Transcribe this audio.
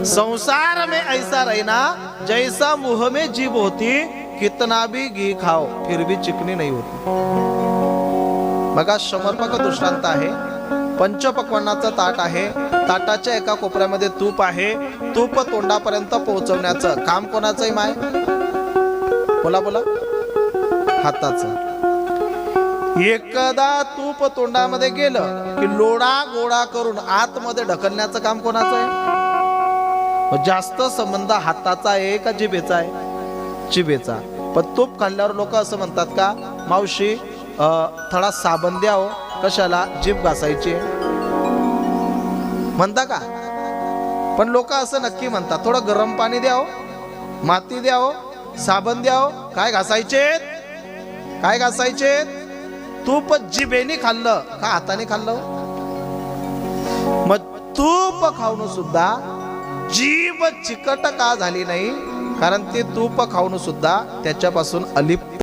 संसार में ऐसा रहना जैसा मुंह में जीभ होती, कितना भी घी खाओ फिर भी चिकनी नहीं होती. बघा समर्पक दृष्टांत आहे. पंचपक्वान्नाचं ताट आहे. ताटाच्या एका कोपऱ्यामध्ये तूप आहे. तूप तोंडापर्यंत पोहोचवण्याचं काम कोणाचं आहे माय? बोला बोला. हाताचं. एकदा तूप तोंडामध्ये गेलं की लोडा गोळा करून आतमध्ये ढकलण्याचं काम कोणाचं आहे? जास्त संबंध हाताचा आहे का जिभेचा आहे? जिभेचा. पण तूप खाल्ल्यावर लोक असं म्हणतात का, मावशी थोडा साबण द्या हो, कशाला? जीभ घासायची म्हणता का? पण लोक असं नक्की म्हणतात, थोडं गरम पाणी द्या हो, माती द्या हो, साबण द्या हो. काय घासायचे? काय घासायचे? तूप जिभेने खाल्लं का हाताने खाल्लं? मग तूप खाऊन सुद्धा जीभ चिकट का झाली नाही? कारण ते तूप खाऊन सुद्धा त्याच्यापासून अलिप्त